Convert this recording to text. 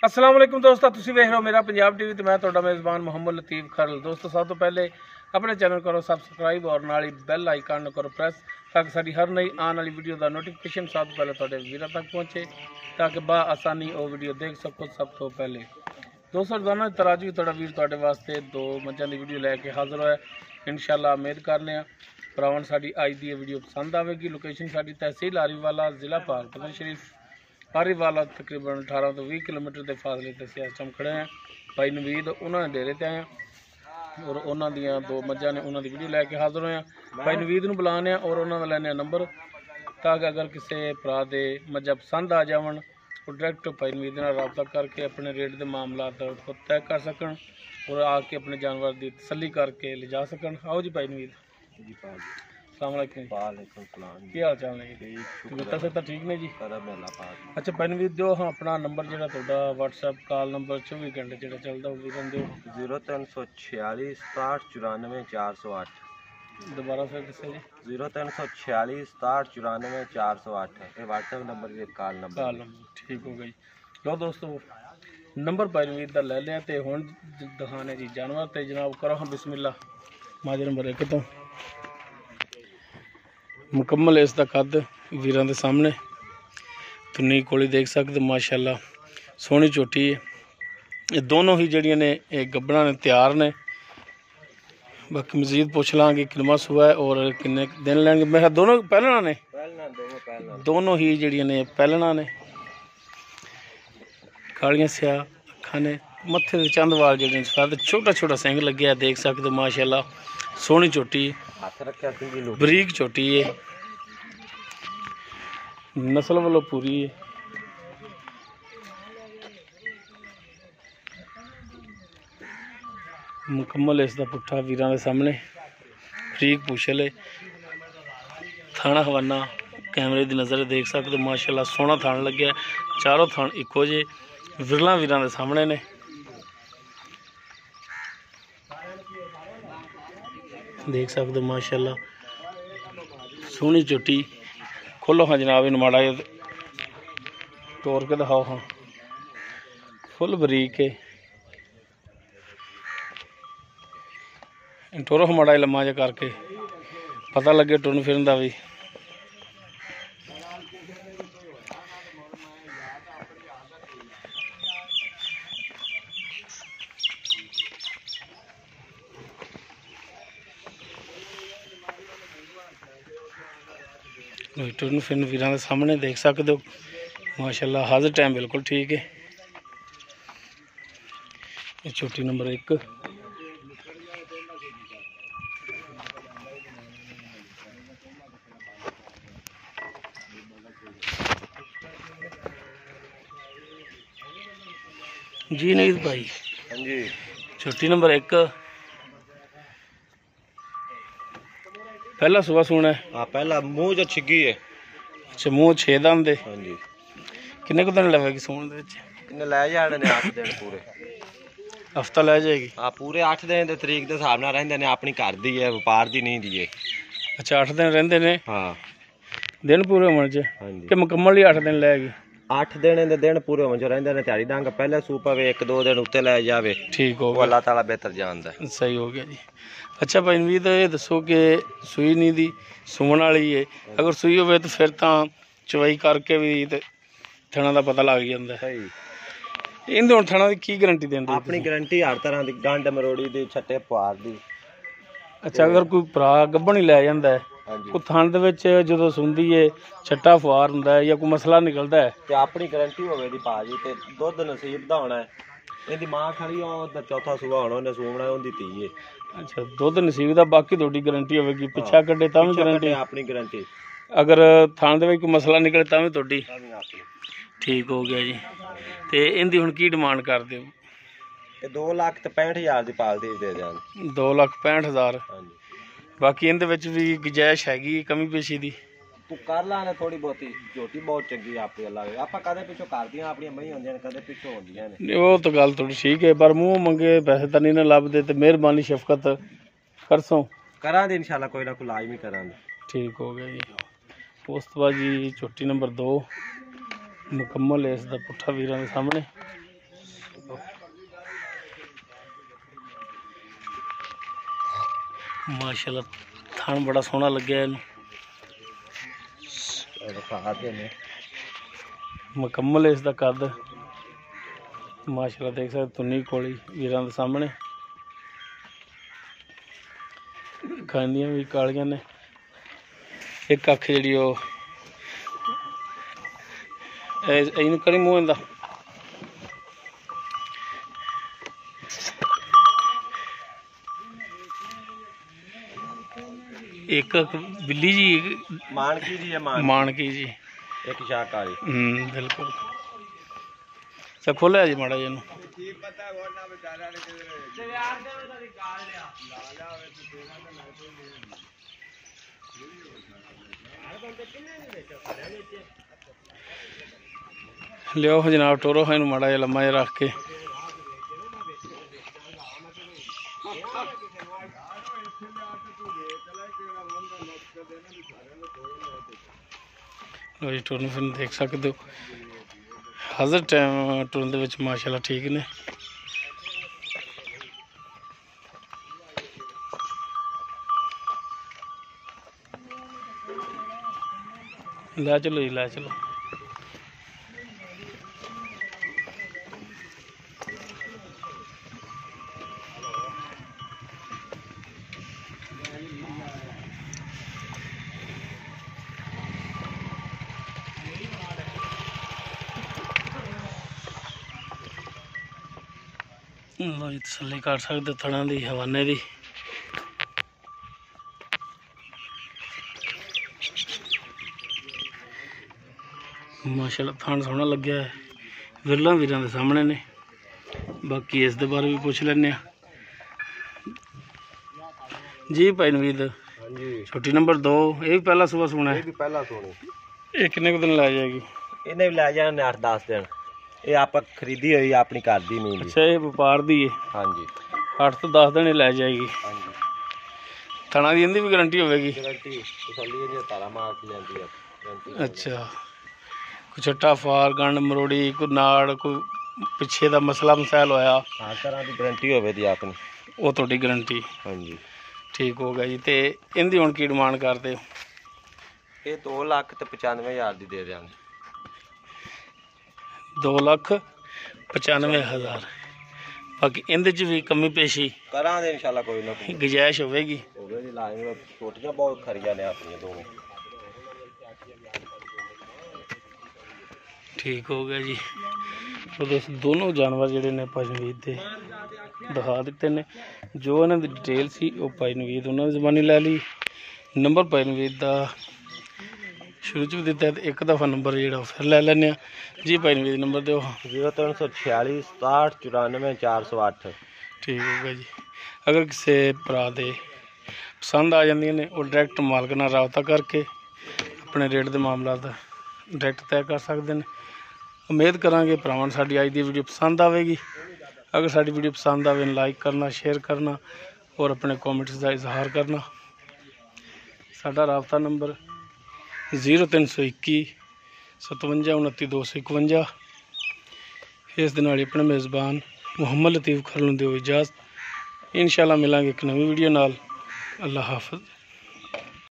अस्सलाम वालेकुम दोस्तों, तुसीं वेख रहे हो मेरा पंजाब टीवी तो मैं तुहाडा मेज़बान मोहम्मद लतीफ़ खरल। दोस्तों सब तो पहले अपने चैनल करो सबसक्राइब और नाल ही बैल आइकन करो प्रेस ताकि साडी हर नई आने वाली वीडियो का नोटिफिकेशन सब तो पहले तुहाडे वीरां तक पहुँचे ताकि बा आसानी वो वीडियो देख सको सब तो पहले। दोस्तों रोजाना तराजू तुहाडा वीर तुहाडे वास्ते दो मझां दी वीडियो लैके हाज़र होया। इंशाअल्लाह उम्मीद करने भरावां साडी अज दी वीडियो पसंद आवेगी। लोकेशन साडी तहसील आरीवाला जिला पाकपतन शरीफ आरीवाला तकरीबन 18 तो 20 किलोमीटर के फासले से अस इस टाइम खड़े हैं। भाई नवीद उन्होंने डेरे ते आए और उन्होंने दो मझां ने उन्होंने वीडियो लैके हाज़र होए। भाई नवीद नूं बुलाने और उन्होंने लैने नंबर ताकि अगर किसी भरा दे मझां पसंद आ जावन और डायरैक्ट भाई नवीद नाल रबता करके अपने रेट के मामलात को तय कर सकन और आके अपने जानवर की तसली करके ले जा सकन। आओ जी भाई नवीद जी। अस्सलाम वालेकुम। वालेकुम सलाम। की हाल चाल है जी? तो ठीक ने जी। अच्छा भाई नवीद जो हाँ अपना नंबर जो व्हाट्सएप कॉल नंबर 24 घंटे जो चलता वो भी दो 0346 67 94 408। दोबारा फिर दसो जी। 0346 67 94 408 ये व्हाट्सएप नंबर ये कॉल नंबर ठीक हो गई। लो दोस्तों नंबर भाई नवीद का ले लिया तो हुण दिखाने जी जानवर तो जनाब करो हाँ बिस्मिल्ला। माजे नंबर 1 तो मुकम्मल इसका कद वीरां दे सामने तुन्नी कोली देख सकते माशाअल्लाह सोहनी झोटी है। ये दोनों ही जड़ियां ने गब्बना ने तैयार ने। बाकी मजीद पूछ लाँगे किनमा सुआ है और किन्ने दिन लेंगे। मैं दोनों पहलना ने दोनों ही जड़ियां ने पहलना ने कालियां स्या अखा ने मत्थे दे चंद वाल जड़े सारे छोटा छोटा सिंग लगे है देख सकते माशाअल्लाह सोहनी झोटी बरीक झोटी है नस्ल वालों पूरी है। मुकम्मल इसका पुट्ठा वीरां दे सामने बरीक पूछल है। थाना हवाना कैमरे की नज़र देख सकते माशाअल्लाह सोहना थान लगे चारों थान इको जे विरला वीरां दे सामने ने देख सकते माशाअल्लाह सोहनी झोटी। खोलो हाँ जनाब इन माड़ा तोड़ के दिखाओ हाँ फुल बरीक है टोरो हाँ माड़ा लम्मा जा करके पता लगे टुरन फिरन का भी। टुरन फिरन वीरां दे सामने देख सकते हो माशाअल्लाह हाजिर टाइम बिल्कुल ठीक है। ये छोटी नंबर 1 जी नहीं भाई हाँ जी छोटी नंबर 1 पहला सुबह सुना है। हाँ पहला मुँह जो छिगी है। अच्छा मुँह 6 दंद है। हाँ जी किन्ने को दिन लगेगी सून दे किन्ने लै जाने ने 8 दिन पूरे हफ्ता लै जाएगी। हाँ पूरे 8 दिन के तरीक के हिसाब नाल रहिंदे ने अपनी घर दी है व्यापार दी नहीं दी है। अच्छा 8 दिन रहिंदे ने। हाँ दिन पूरे होने च हाँ जी कि मुकम्मल ही 8 दिन लैगी 8 दिन दे दिन पूरे होने च रहिंदे ने त्याड़ी डांग पहले सू पवे 1-2 दिन उत्ते लै जावे ठीक हो वो गया अल्लाह ताला बेहतर जानदा है। सही हो गया जी। अच्छा भाई नवीद ये दसो कि सूई नहीं दी सुमन वाली है अगर सूई हो तो फिर तो चवाई करके भी ते थणा का पता लग जाता है। सही इहदे हुण थणा की की गारंटी देंदे अपनी गारंटी हर तरह की गंड मरोड़ी दी छट्टे पुआर दी। अच्छा अगर कोई भरा गब्बन ही लै जांदा है हाँ जी ਉਹ ਥਣ ਦੇ ਵਿੱਚ ਜਦੋਂ ਸੁੰਦੀ ਏ ਛੱਟਾ ਫੁਆਰ ਹੁੰਦਾ ਹੈ ਜਾਂ ਕੋਈ ਮਸਲਾ ਨਿਕਲਦਾ ਹੈ ਤੇ ਆਪਣੀ ਗਾਰੰਟੀ ਹੋਵੇ ਦੀ ਭਾਜੀ ਤੇ ਦੁੱਧ ਨਸੀਬ ਦਾ ਹੋਣਾ ਹੈ। ਇਹਦੀ ਮਾਂ ਖੜੀ ਉਹ ਦਾ ਚੌਥਾ ਸੂਆ ਹੋਣਾ ਉਹਨੇ ਸੂਮਣਾ ਉਹਦੀ ਧੀ ਏ। ਅੱਛਾ ਦੁੱਧ ਨਸੀਬ ਦਾ ਬਾਕੀ ਤੁਹਾਡੀ ਗਾਰੰਟੀ ਹੋਵੇਗੀ ਪਿੱਛਾ ਕੱਢੇ ਤਾਂ ਵੀ ਗਾਰੰਟੀ ਆਪਣੀ ਗਾਰੰਟੀ ਅਗਰ ਥਣ ਦੇ ਵਿੱਚ ਕੋਈ ਮਸਲਾ ਨਿਕਲੇ ਤਾਂ ਵੀ ਤੁਹਾਡੀ ਠੀਕ ਹੋ ਗਿਆ ਜੀ। ਤੇ ਇਹਦੀ ਹੁਣ ਕੀ ਡਿਮਾਂਡ ਕਰਦੇ ਹੋ? ਇਹ 2,65,000 ਦੀ ਪਾਲਦੀ ਦੇ ਦਿਆਂਗੇ 2,65,000। ਹਾਂਜੀ ਬਾਕੀ ਇਹਦੇ ਵਿੱਚ ਵੀ ਗੁੰਜਾਇਸ਼ ਹੈਗੀ ਕਮੀ ਪੇਸ਼ੀ ਦੀ ਤੂੰ ਕਰ ਲਾਂਗੇ ਥੋੜੀ ਬਹੁਤੀ ਝੋਟੀ ਬਹੁਤ ਚੰਗੀ ਆਪੇ ਅੱਲਾ ਆਪਾਂ ਕਦੇ ਪਿੱਛੋਂ ਕਰਦੀਆਂ ਆਪਣੀਆਂ ਮਹੀਂ ਹੁੰਦੀਆਂ ਨੇ ਕਦੇ ਪਿੱਛੋਂ ਹੁੰਦੀਆਂ ਨੇ ਉਹ ਤਾਂ ਗੱਲ ਥੋੜੀ ਠੀਕ ਹੈ ਪਰ ਮੂੰਹ ਮੰਗੇ ਪੈਸੇ ਤਾਂ ਨਹੀਂ ਨਾ ਲੱਭਦੇ ਤੇ ਮਿਹਰਬਾਨੀ ਸ਼ਫਕਤ ਕਰਸੋਂ ਕਰਾਂਗੇ ਇਨਸ਼ਾਅੱਲਾ ਕੋਈ ਨਾ ਕੋਈ ਲਾਜ਼ਮੀ ਕਰਾਂਗੇ। ठीक हो गया जी। उस तो बाद जी चोटी नंबर 2 मुकम्मल है इसका पुट्ठा वीरां दे सामने ਮਾਸ਼ਾਅੱਲਾ ਥਣ ਬੜਾ ਸੋਹਣਾ ਲੱਗਿਆ ਇਹਨੂੰ। ਮੁਕੰਮਲ ਇਸ ਦਾ ਕੱਦ ਮਾਸ਼ਾਅੱਲਾ ਦੇਖ ਸਕਦੇ ਤੁੰਨੀ ਕੋਲੀ ਵੀਰਾਂ ਦੇ ਸਾਹਮਣੇ। ਖਾਂਦੀਆਂ ਵੀ ਕਾਲੀਆਂ ਨੇ। ਇੱਕ ਅੱਖ ਜਿਹੜੀ ਉਹ ਇਹਨੂੰ ਕਰੀ ਮੂੰਹ ਇਹਦਾ। ਇੱਕ ਬਿੱਲੀ ਜੀ ਮਾਨਕੀ ਜੀ ਹੈ ਮਾਨਕੀ ਜੀ ਇੱਕ ਸ਼ਾਕ ਵਾਲੀ। ਬਿਲਕੁਲ। ਚਾ ਖੋਲਿਆ ਜੀ ਮਾੜਾ ਜੀ ਇਹਨੂੰ। ਲਿਓ ਜਨਾਬ ਟੋਰੋ ਇਹਨੂੰ ਮਾੜਾ ਜਿਹਾ ਲੰਮਾ ਜਿਹਾ ਰੱਖ ਕੇ। ਲੋ ਜੀ ਟੁਰਨ ਫਿਰ ਦੇਖ ਸਕਦੇ ਹੋ ਹਾਜ਼ਰ ਟਾਈਮ ਟੁਰਨ ਦੇ ਵਿੱਚ ਮਾਸ਼ਾਅੱਲਾ ਠੀਕ ਨੇ। ਲੈ ਚਲੋ ਜੀ ਲੈ ਚਲੋ। ਲੋ ਜੀ ਤਸੱਲੀ ਕਰ ਸਕਦੇ ਥਣਾਂ ਦੀ ਹਵਾਨੇ ਦੀ। ਮਾਸ਼ਾਅੱਲਾ ਥਣ ਸੋਹਣਾ ਲੱਗਿਆ ਹੈ। ਵਿਰਲਾ ਵੀਰਾਂ ਦੇ ਸਾਹਮਣੇ ਨੇ। ਬਾਕੀ ਇਸ ਦੇ ਬਾਰੇ ਵੀ ਪੁੱਛ ਲੈਂਦੇ ਆ ਜੀ। ਭਾਈ ਨਵੀਦ ਹਾਂਜੀ ਛੋਟੀ ਨੰਬਰ 2 ਇਹ ਵੀ ਪਹਿਲਾ ਸੁਬਾ ਸੁਣਾ। ਇਹ ਵੀ ਪਹਿਲਾਂ ਸੋਣੀ। ਇਹ ਕਿੰਨੇ ਕੁ ਦਿਨ ਲੈ ਜਾਏਗੀ? ਇਹਨੇ ਵੀ ਲੈ ਜਾਣੇ 8-10 ਦਿਨ। ਇਹ ਆਪਾਂ ਖਰੀਦੀ ਹੋਈ ਆਪਣੀ ਘਰ ਦੀ ਨਹੀਂ। ਅੱਛਾ ਇਹ ਵਪਾਰ ਦੀ ਹੈ। ਹਾਂਜੀ 8 ਤੋਂ 10 ਦਿਨ ਹੀ ਲੈ ਜਾਏਗੀ। ਹਾਂਜੀ ਥਣਾ ਦੀ ਇਹਦੀ ਵੀ ਗਾਰੰਟੀ ਹੋਵੇਗੀ? ਗਾਰੰਟੀ ਤਸੱਲੀ ਜੀ ਤਾਰਾ ਮਾਰ ਕੇ ਲੈਂਦੀ ਹੈ ਗਾਰੰਟੀ। ਅੱਛਾ ਕੋਈ ਛੱਟਾ ਫਾਰ ਗੰਢ ਮਰੋੜੀ ਕੋਈ ਨਾੜ ਕੋਈ ਪਿੱਛੇ ਦਾ ਮਸਲਾ ਮਸਾਇਲ ਹੋਇਆ ਹਰ ਤਰ੍ਹਾਂ ਦੀ ਗਾਰੰਟੀ ਹੋਵੇ ਦੀ ਆਪਣੀ ਉਹ ਤੁਹਾਡੀ ਗਾਰੰਟੀ। ਹਾਂਜੀ ਠੀਕ ਹੋ ਗਿਆ ਜੀ। ਤੇ ਇਹਦੀ ਹੁਣ ਕੀ ਡਿਮਾਂਡ ਕਰਦੇ ਹੋ? ਇਹ 2,95,000 ਦੀ ਦੇ ਦਿਆਂਗੇ। 2,95,000। ਬਾਕੀ ਇਹਦੇ ਚ ਵੀ ਕਮੀ ਪੇਸ਼ੀ ਕਰਾਂਗੇ ਇਨਸ਼ਾਅੱਲਾ ਕੋਈ ਨਾ ਕੋਈ ਗੁੰਜਾਇਸ਼ ਹੋਵੇਗੀ। ਹੋਵੇ ਦੀ ਲਾਈਨ ਛੋਟੀਆਂ ਬਹੁਤ ਖਰੀਆਂ ਨੇ ਆਪਣੀਆਂ ਦੋਵੇਂ। ਠੀਕ ਹੋ ਗਿਆ ਜੀ। ਉਹ ਦੋਨੋਂ ਜਾਨਵਰ ਜਿਹੜੇ ਨੇ ਭਾਈ ਨਵੀਦ ਦੇ ਦਿਖਾ ਦਿੱਤੇ ਨੇ। ਜੋ ਇਹਨਾਂ ਦੀ ਡਿਟੇਲ ਸੀ ਉਹ ਭਾਈ ਨਵੀਦ ਉਹਨਾਂ ਦੀ ਜ਼ਬਾਨੀ ਲੈ ਲਈ। ਨੰਬਰ ਭਾਈ ਨਵੀਦ ਦਾ ਸ਼ੁਰੂ 'ਚ ਵੀ ਦਿੱਤਾ ਤੇ ਇੱਕ ਦਫਾ ਨੰਬਰ ਜਿਹੜਾ ਉਹ ਫਿਰ ਲੈ ਲੈਂਦੇ ਆ ਜੀ। ਭਾਈ ਨਵੀਦ ਨੰਬਰ ਦਿਓ। 0346 67 94 408। ਠੀਕ ਹੋ ਗਿਆ ਜੀ। ਅਗਰ ਕਿਸੇ ਭਰਾ ਦੇ ਪਸੰਦ ਆ ਜਾਂਦੀਆਂ ਨੇ ਉਹ ਡਾਇਰੈਕਟ ਮਾਲਕ ਨਾਲ ਰਾਬਤਾ ਕਰਕੇ ਆਪਣੇ ਰੇਟ ਦੇ ਮਾਮਲਾ ਦਾ ਡਾਇਰੈਕਟ ਤੈਅ ਕਰ ਸਕਦੇ ਨੇ। ਉਮੀਦ ਕਰਾਂਗੇ ਭਰਾਵਾਂ ਨੂੰ ਸਾਡੀ ਅੱਜ ਦੀ ਵੀਡੀਓ ਪਸੰਦ ਆਵੇਗੀ। ਅਗਰ ਸਾਡੀ ਵੀਡੀਓ ਪਸੰਦ ਆਵੇ ਲਾਈਕ ਕਰਨਾ, ਸ਼ੇਅਰ ਕਰਨਾ ਔਰ ਆਪਣੇ ਕਮੈਂਟਸ ਦਾ ਇਜ਼ਹਾਰ ਕਰਨਾ। ਸਾਡਾ ਰਾਬਤਾ ਨੰਬਰ 0321 57 29 251। ਇਸ ਦੇ ਨਾਲ ਹੀ ਆਪਣੇ ਮੇਜ਼ਬਾਨ ਮੁਹੰਮਦ ਲਤੀਫ ਖਰਲ ਨੂੰ ਦਿਓ ਇਜਾਜ਼ਤ। ਇਨਸ਼ਾਅੱਲਾ ਮਿਲਾਂਗੇ ਇੱਕ ਨਵੀਂ ਵੀਡੀਓ ਨਾਲ। ਅੱਲਾ ਹਾਫਿਜ਼।